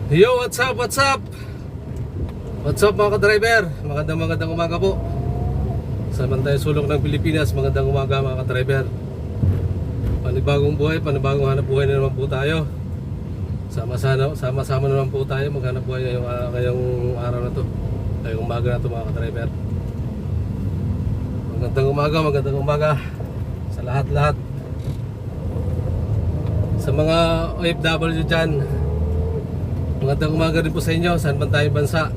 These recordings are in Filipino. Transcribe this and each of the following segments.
Yo, what's up, what's up? What's up mga ka-driver? Magandang umaga po. Sa bantay sulok ng Pilipinas, magandang umaga mga ka-driver. Panibagong buhay, panibagong hanap buhay na naman po tayo. Sama-sama naman po tayo maghanap buhay ngayong araw na to. Ngayong umaga na to mga ka-driver. Magandang umaga sa lahat-lahat. Sa mga OFW dyan, magandang umaga rin po sa inyo, saan man tayong bansa.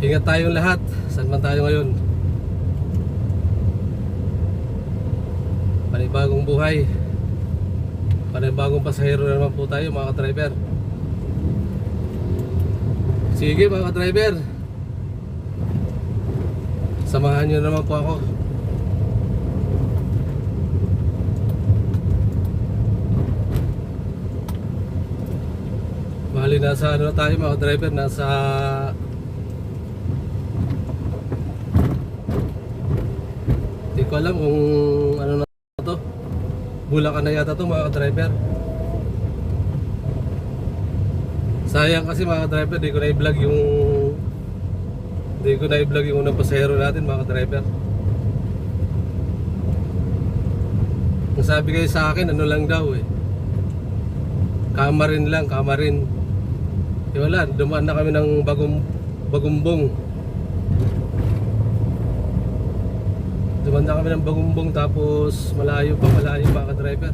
Ingat tayong lahat, saan man tayo ngayon. Panibagong buhay, panibagong pasahero na naman po tayo mga ka-driver. Sige mga ka-driver, samahan nyo naman po ako. Bali nasa ano na tayo mga driver, nasa hindi ko alam kung ano na to, Bulacan na yata to mga driver. Sayang kasi mga driver, di ko na i-vlog yung unang pasahero natin mga driver. Ang sabi kayo sa akin, ano lang daw Kamarin lang, Kamarin. Wala, dumaan na kami ng Bagumbong. Dumaan na kami ng Bagumbong, tapos malayo pa ka-driver.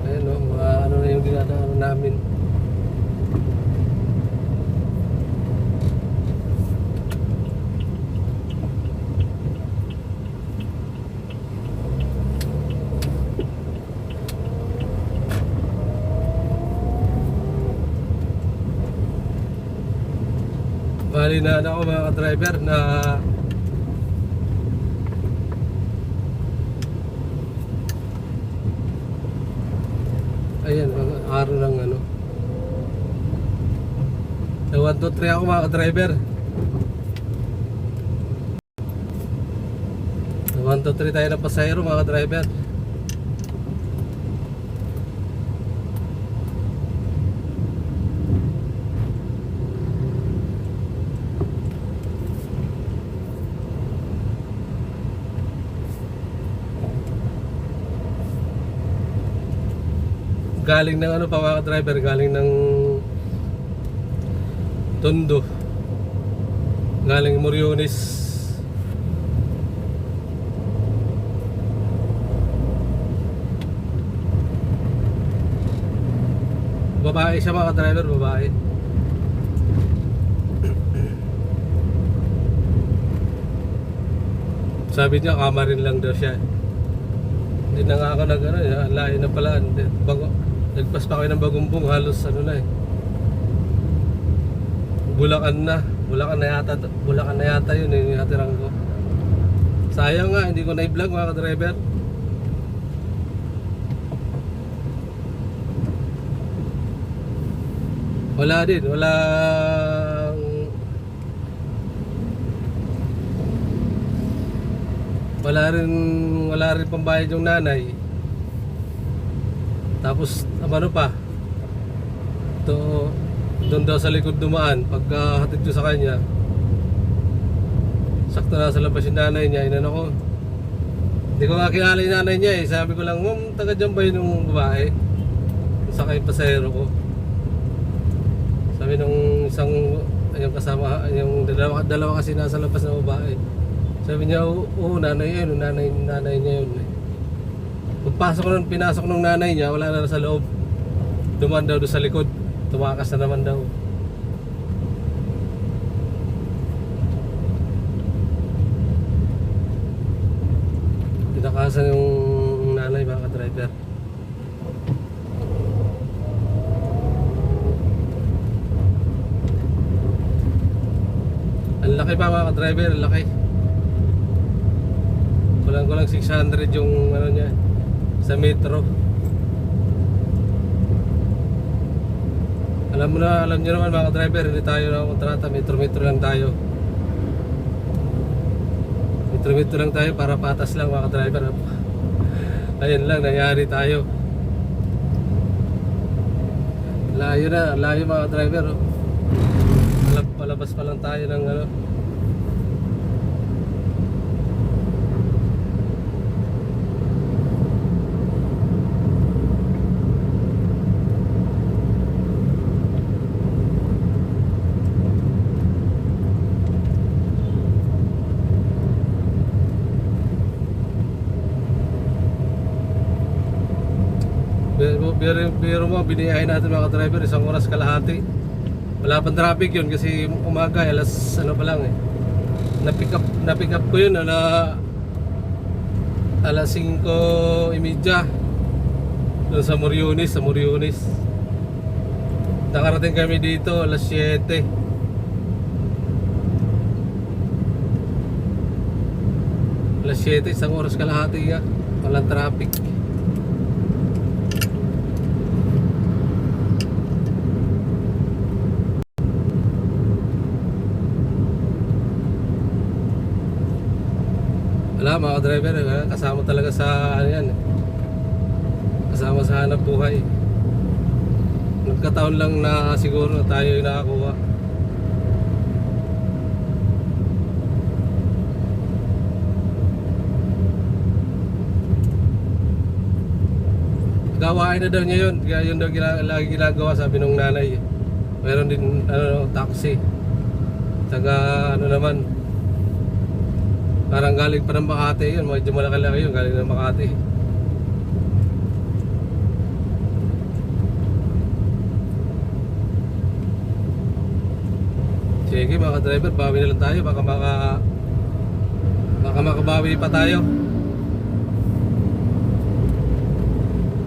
Ayan ano na yung dinadaanan namin. Bali na ako mga ka-driver na ayan, mga araw ng ano 1, 2, 3 ako mga ka-driver. 1, 2, 3 tayo ng pasahero mga ka-driver. Galing ng ano pa mga driver, galing ng Tondo, galing Moriones. Babae siya mga driver, babae. Sabi niya Kamarin lang daw siya. Hindi na nga ako layo na pala. Nagpas pa kayo ng Bagumbong, halos ano na Bulacan na yata yun yung natirang ko. Sayang nga, hindi ko na i-vlog mga ka-driver. Wala rin pambayad yung nanay. Tapos ano pa to, doon daw sa likod dumaan pagka hatid ko sa kanya, sakto na sa labas yung nanay niya. Inano ko, hindi ko nga kilala yung nanay niya sabi ko lang, taga dyan ba yun yung babae sakay pasahero ko? Sabi nung isang yung kasama, yung dalawa kasi nasa labas na babae. Sabi niya, oo, nanay niya yun Pinasok ng nanay niya, wala na sa loob. Dumaan daw doon sa likod. Tumakas na naman daw. Tinakasan yung nanay mga ka-driver. Ang laki pa mga ka-driver, ang laki. Kulang 600 yung ano niya sa metro. Alam niyo naman mga driver, hindi tayo na kontrata, metro lang tayo. Metro lang tayo para patas lang mga driver. Ayun lang, nangyari tayo. Layo na, layo mga driver. Oh. Palabas pa lang tayo ng ano. Biro mo, biniyahin natin mga driver, 1 oras kalahati. Wala pang traffic yun kasi umaga, alas ano pa lang eh. Na-pick up ko yun alas 5:30 doon sa Moriones. Nakarating kami dito alas 7. Alas 7, 1 oras kalahati nga. Walang traffic. Wala mga driver, kasama talaga sa ano yan, kasama sa hanap buhay. Nagkataon lang na siguro na tayo yung nakakuha. Gawain na daw niya yun, kaya yun daw lagi ginagawa, sabi nung nanay. Meron din taxi. Taga ano naman, parang galing pa ng Makati yun, medyo malaki-laki yun, galing ng Makati. Sige mga driver, bawi na lang tayo, baka makabawi pa tayo.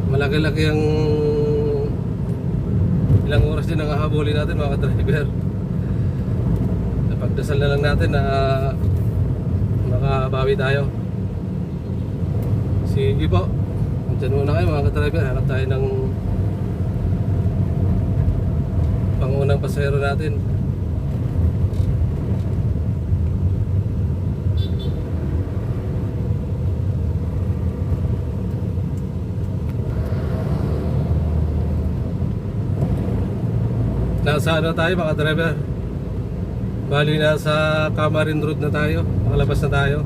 Malaki-laki ang ilang oras din ang hahabulin natin mga driver. Napagdasal na lang natin na makabawi tayo. Sige po, dyan muna kayo mga ka-driver. Hanap tayo ng pangunang pasahero natin. Nasa ano tayo mga driver? Bali nasa Camarin Road na tayo. Makalabas na tayo.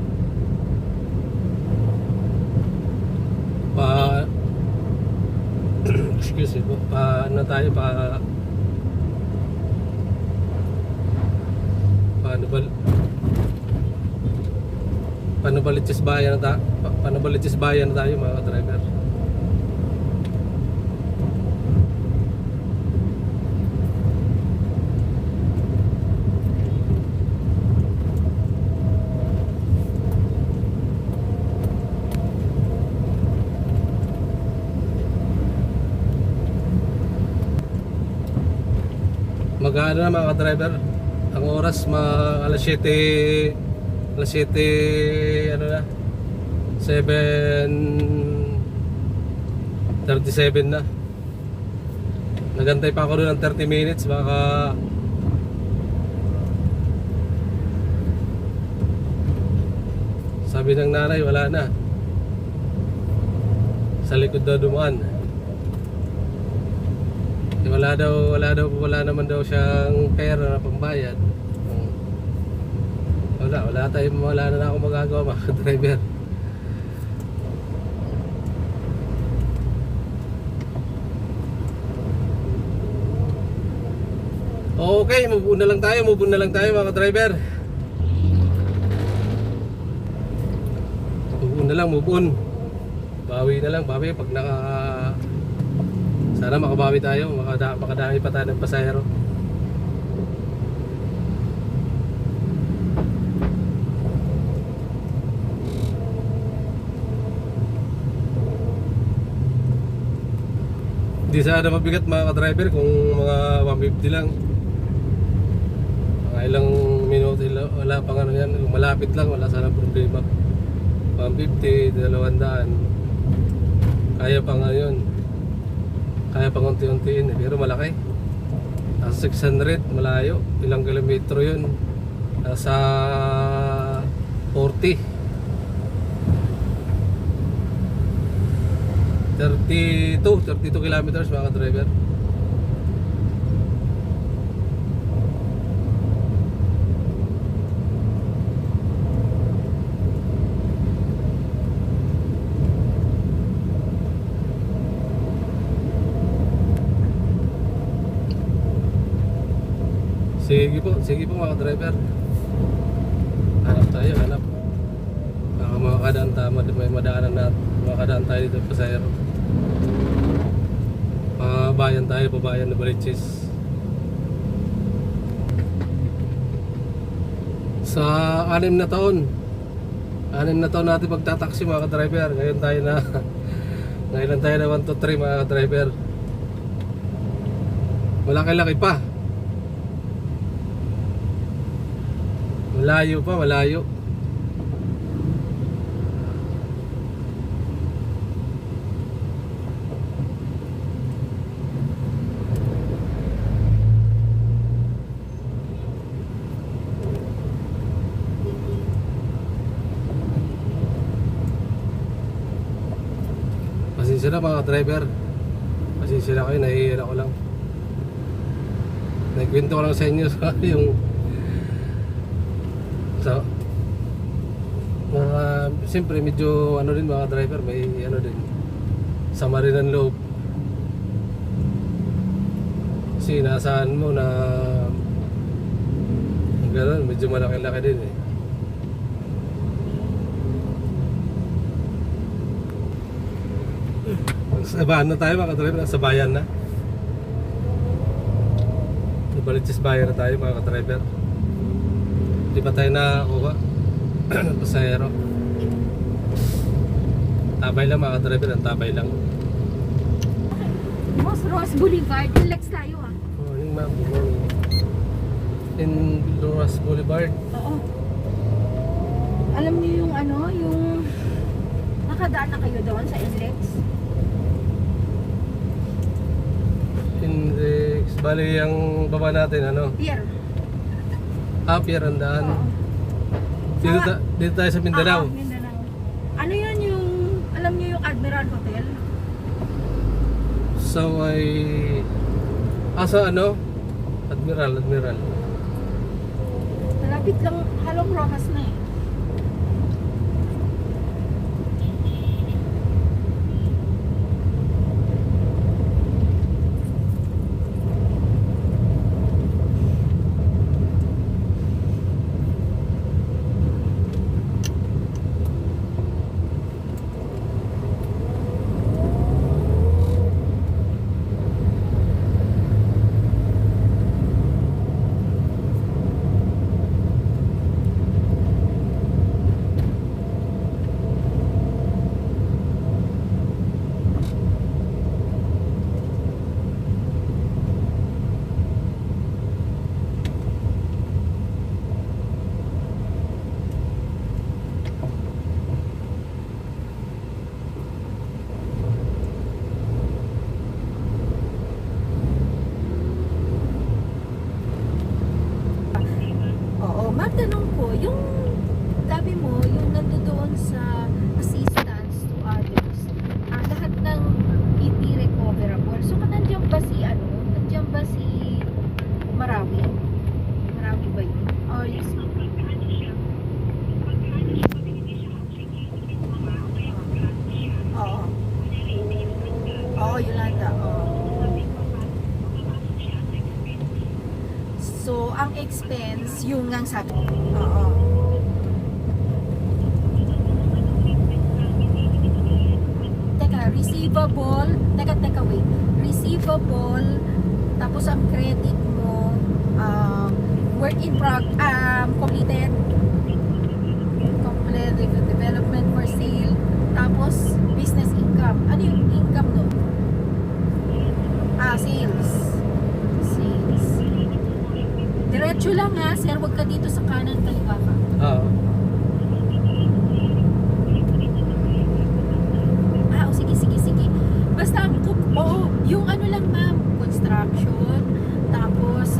Excuse me po. Ano tayo? Panubalitis bayan na tayo mga driver. Mag-ano na mga driver. Ang oras alas 7 ano na 7:37 na. Nagantay pa ako doon ng 30 minutes, baka sabi ng nanay wala na, sa likod daw dumaan. Wala naman daw siyang pera na pambayad. Wala na ako magagawa mga driver. Okay, move on na lang tayo mga driver. Move on. Bawi pag sana makabawi tayo, makadami pa tayo ng pasahero. Hindi sana mabigat mga ka-driver kung mga 150 lang. Mga ilang minuto, wala pang ano yan. Kung malapit lang, wala sana problema. 150, 200. Kaya pa nga yun. Kaya pang unti-untiin eh, pero malaki. Nasa 600, malayo. Ilang kilometro yun? Nasa 32 kilometers mga driver. Sige po mga driver. Hanap tayo, hanap. Baka makakadaan tayo, may madaanan na makakadaan tayo dito sa Pasayro. Pabayan tayo, pabayan na Baliches. Sa 6 na taon natin pagtataksi mga driver. Ngayon lang tayo na 1 to 3 mga driver. Malaki-laki pa. Malayo. Pasensya na mga driver. Pasensya na kayo, nahihiyan ako lang. Nagkwento ko lang sa inyo yung siyempre medyo ano din mga driver, may ano din sama rin ang loob kasi nasaan mo na gano'n, medyo malaki-laki din eh. Sa bayan na tayo mga driver, sa bayan na Baliches bayan na tayo mga driver. Di pa tayo nakakuha Pasayro. Tabay lang mga driver, ang tabay lang. Ross Boulevard, relax tayo ah. Morning ma'am, good morning. In Ross Boulevard. Oo. Alam niyo yung ano, yung nakadaan na kayo doon sa Index? Index, bali yung baba natin ano? Pier. Pier ang daan. Oo. Dito tayo sa Mindanao. Mindanao. Ano yun yung, alam niyo yung Admiral Hotel? So ay sa ano? Admiral. Malapit lang, Halong Rojas na eh. Tanong ko, yung sabi mo, yung nandoon sa assistance to others, lahat ng EP recoverable. So, nandiyan ba si Marawi? Marawi ba yun? Or is Oo. Oo, Yolanda. Oo. So, ang expense, yung ngang sabi. Oo. Receivable. Wait. Receivable. Tapos ang credit mo, work in completed. Completed development for sale. Tapos, business income. Ano yung income doon? Sales. Diretso lang ha, sir. Huwag ka dito sa kanan, kaliwa ka. Oo. Sige. Basta, yung ano lang ma'am, construction, tapos,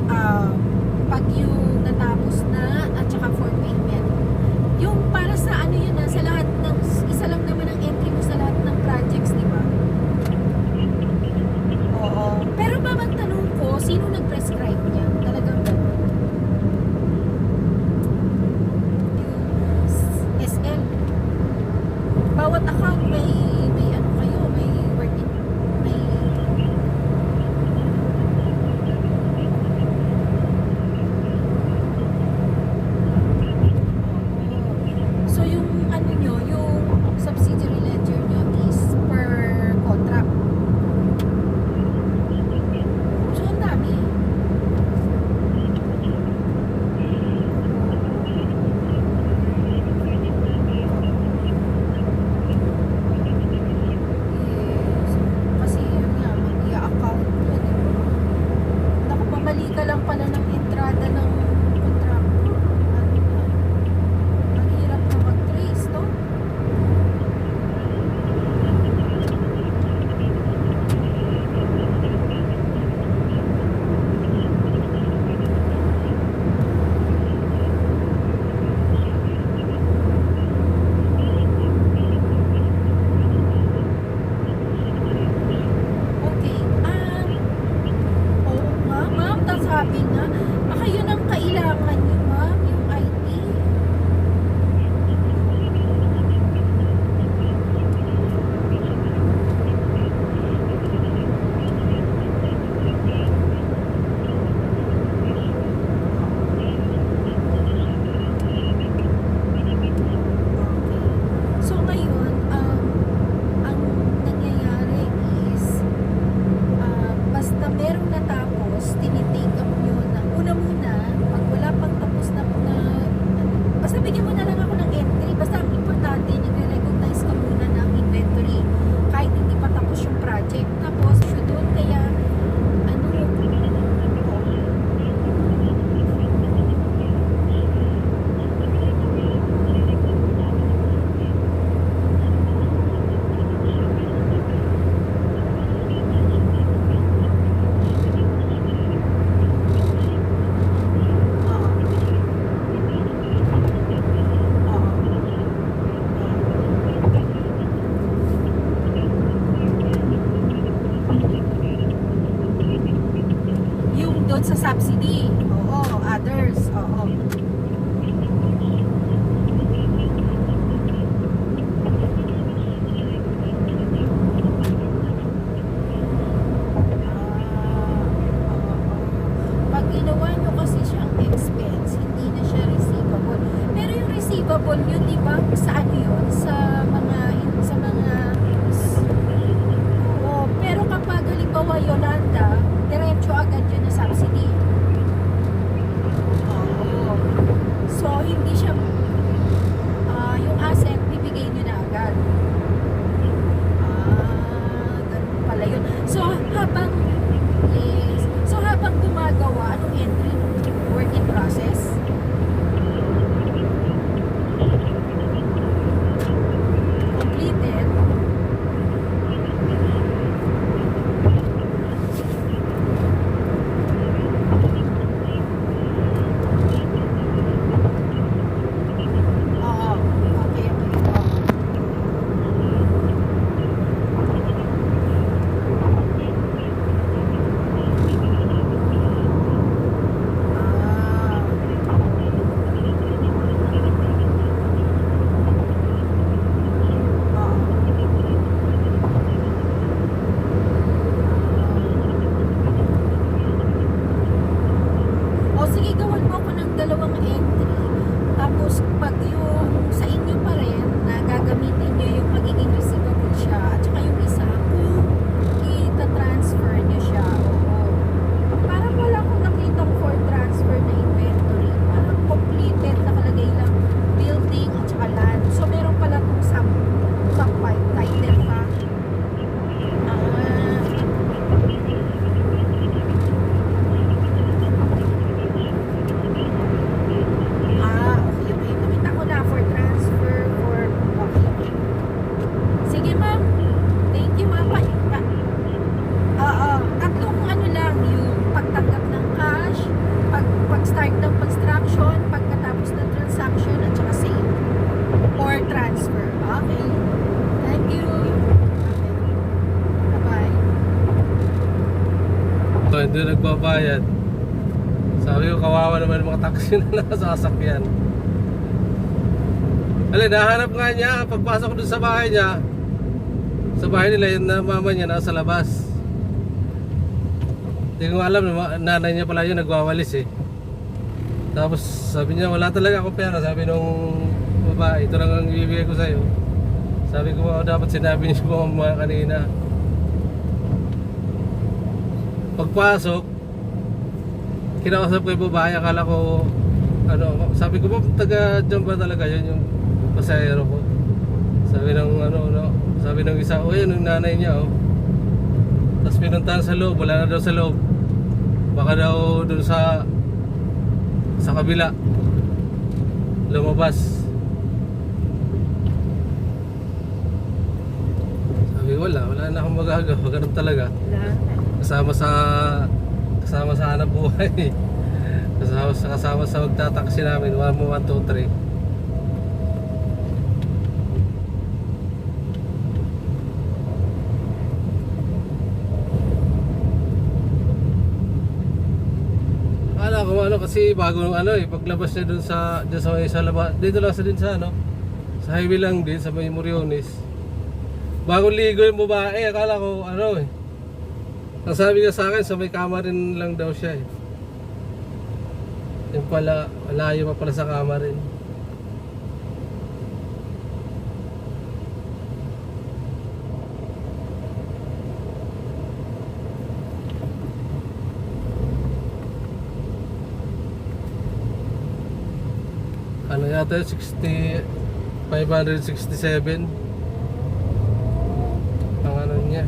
pag yung natapos na, at saka for payment. Yung para sa ano yun sa lahat ng, isa lang naman ang entry mo sa lahat ng projects, di ba? Oo. Pero ma'am, ang tanong ko, sino nag-prescribe niya? Talagang bawat account may ano kayo, may work in, may merong natapos, tinitake up nyo na una muna, pag wala pang tapos na basta bigyan mo na lang ako ng entry. Basta ang importante, nagre-recognize ka muna ng inventory kahit hindi pa tapos yung project. Tapos, shoot doon, kaya ano, yung doon sa subsidy. Oo, others. Oo. Pag ginawa nyo kasi siyang expense, hindi na siya receivable. Pero yung receivable nyo, di ba, sa ano yun? Sa mga, oo. Pero kapag halimbawa Yolanda, diretso agad yun na subsidy. Oo. So, hindi siya, yung asset, bibigay nyo na agad. Ganun pala yun. So, habang gumagawa, anong entry? Work in process? Completed? Oo. Okay. O sige, gawan mo ako ng dalawang entry. Tapos pag yung sa inyo pa rin na gagamitin nyo yung magiging receivable siya, at saka yung isa kung ita-transfer nyo siya. Oo. Parang wala akong nakitang for transfer na inventory. Parang completed, nakalagay lang building at saka land. So meron pala itong sub-title pa. Okay. Nakita ko na for transfer, okay. Sige, ma'am. Thank you, ma'am. Tatlong ano lang, yung pagtanggap ng cash, pag-start ng construction, pagkatapos ng transaction, at saka sale. Or transfer. Okay. Thank you. Okay. Bye-bye. So, hindi nagbabayad. Sabi ko, kawawa naman yung mga taxi na nakasasakyan. Alin, nahanap nga niya, pagpasok ko dun sa bahay niya, sa bahay nila, yung mama niya nasa labas. Hindi ko alam, nanay niya pala yun, nagwawalis eh. Tapos sabi niya, wala talaga akong pera. Sabi nung babae, ito lang ang ibibigay ko sa'yo. Sabi ko, dapat sinabi niyo po mga kanina. Pagpasok, kinausap ko yung babae, akala ko ano, sabi ko ba taga dyan ba talaga yun yung pasahero ko. Sabi ng sabi ng isa, yun yung nanay niya Tapos pinuntahan sa loob, wala na daw sa loob. Baka daw dun sa kabila lumabas. Sabi wala na akong magagawa, ganun talaga. Kasama sa hanap buhay. kasama sa magtataksi namin 1, 2, 3. Akala ko kasi bago paglabas niya dun sa labas, dito lang sa din sa sa highway lang din sa may Moriones. Bagong ligo yung babae, akala ko ang sabi niya sa akin, sa may kama rin lang daw siya Yung pala, malayo pa pala sa kama rin. Ano yata yun, 567 ang ano niya.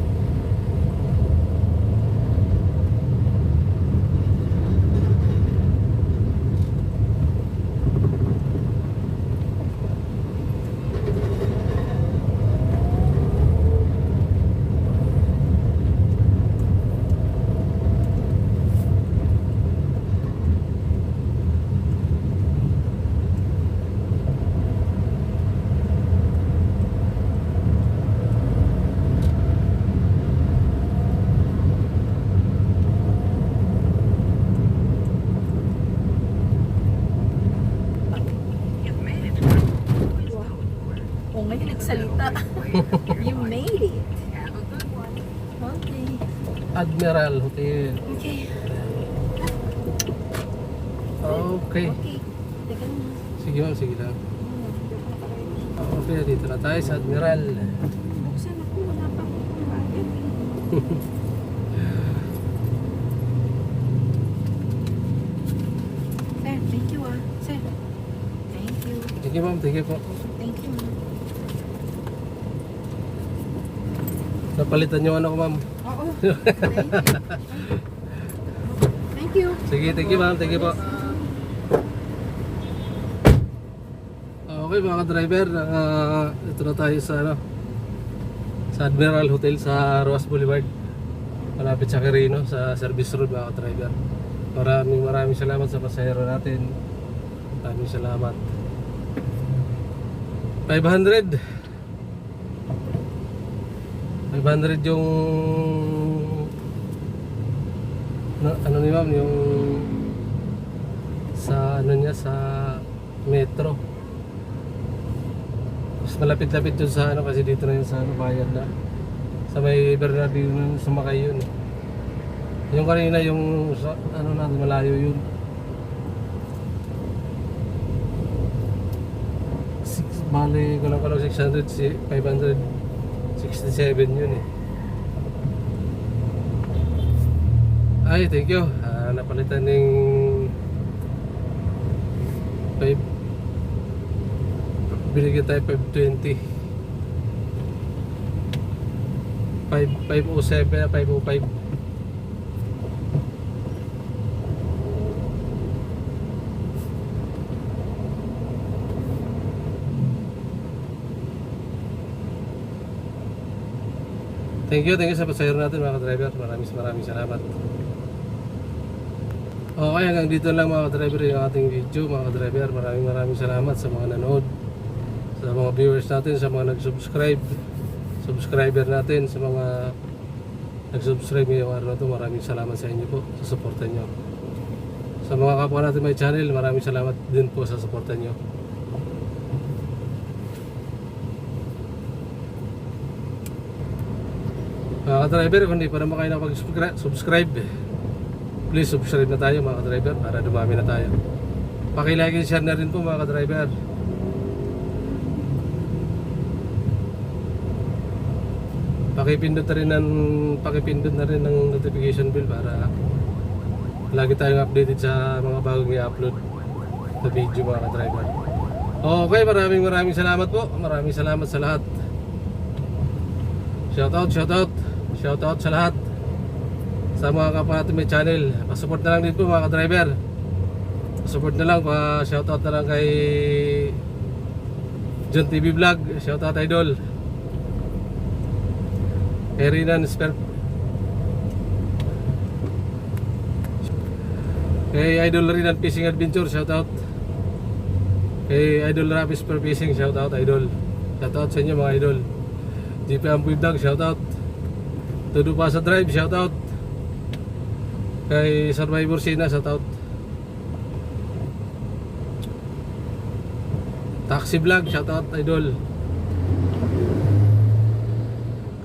O ngayon nagsalita. You made it. Okay. Admiral Hotel. Okay. Okay. Okay. Teka lang. Sige ma'am, sige lang. Okay, dito na tayo sa Admiral. Buksan ako. Wala pa akong kumain. Sir, thank you ah. Sir. Thank you. Sige ma'am, thank you po. Thank you. Napalitan niyo ano ko ma'am. Oo. Thank you. Thank you. Sige, thank you ma'am, thank you po. Okay mga ka-driver, ito na tayo sa ano, sa Admiral Hotel sa Roas Boulevard. Malapit sa Quirino, sa service road mga ka-driver. Maraming salamat sa pasahero natin. Maraming salamat. 500 yung ano ni ma'am, yung sa ano niya, sa metro. Mas malapit-lapit yun sa ano, kasi dito na yun sa ano, bayad na sa may Bernardino, sumakay yun. Yung kanina yung sa, ano natin, malayo yun. Bali ko lang 600, 567 yun eh. Ay, thank you. Napalitan ng 5, binigyan tayo 520. 507, 505. Thank you sa pasahero natin mga ka-driver. Maraming salamat. Okay, hanggang dito lang mga ka-driver yung ating video mga ka-driver. Maraming salamat sa mga nanood, sa mga viewers natin, sa mga nag-subscribe, subscriber natin, sa mga nag-subscribe ngayong araw na ito. Maraming salamat sa inyo po sa suporta nyo. Sa mga kapwa natin may channel, maraming salamat din po sa suporta nyo. Mga ka-driver, kung hindi pa naman kayo nakapag-subscribe, please subscribe na tayo mga ka-driver para dumami na tayo. Paki-like and share na rin po mga ka-driver. Pakipindot na rin ng notification bell para lagi tayong updated sa mga bagong i-upload na video mga ka-driver. Okay, maraming salamat po. Maraming salamat sa lahat. Shoutout sa lahat. Sa mga kapwa natin may channel, pa-support na lang din po mga ka-driver. Pa-support na lang, pa-shoutout na lang kay John TV Vlog. Shoutout idol. Kay Rinan Spare, kay Idol Rinan Fishing Adventure, shoutout. Kay Idol Rapis Per Fishing, shoutout idol. Shoutout sa inyo mga idol. GP Ampuy Vlog, shoutout. Todo pa sa drive, shoutout. Kay Survivor Sina, shoutout. Taxi Vlog, shoutout idol.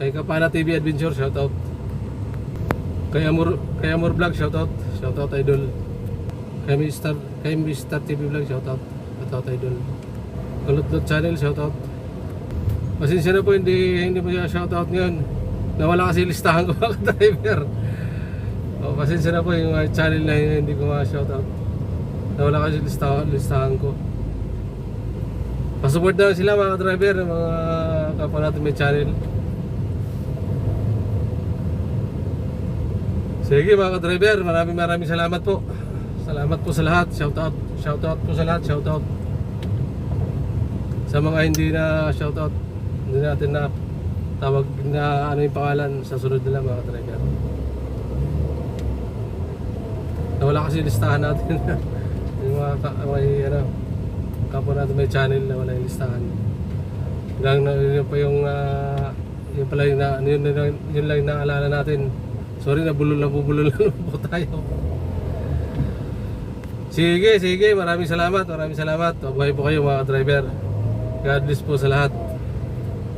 Kay Kapana TV Adventure, shoutout. Kay Amor Vlog, shoutout. Shoutout idol. Kay Mr. TV Vlog, shoutout. Shoutout idol. Kulot channel, shoutout. Pasensya na po, hindi mo siya shoutout ngayon. Nawala kasi listahan ko mga driver. Pasensya na po yung channel na yun, hindi ko ma-shoutout. Nawala kasi listahan ko. Pasupport na sila mga driver, mga kapwa natin may channel. Sige mga driver, maraming salamat po. Salamat po sa lahat. Shoutout po sa lahat. Shoutout sa mga hindi na shoutout. Hindi natin na tawag na ano yung pangalan sa sunod nila mga driver. Nawala kasi listahan natin. Yung mga may ano, kapwa natin may channel na wala yung listahan. Yun pa yung yun pala yung yun lang yung naalala natin. Sorry, nabulol na po tayo. Sige, maraming salamat. Mabuhay po kayo mga driver. God bless po sa lahat.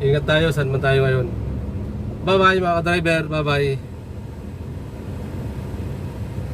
Ingat tayo, saan man tayo ngayon. Bye bye mga driver, bye bye.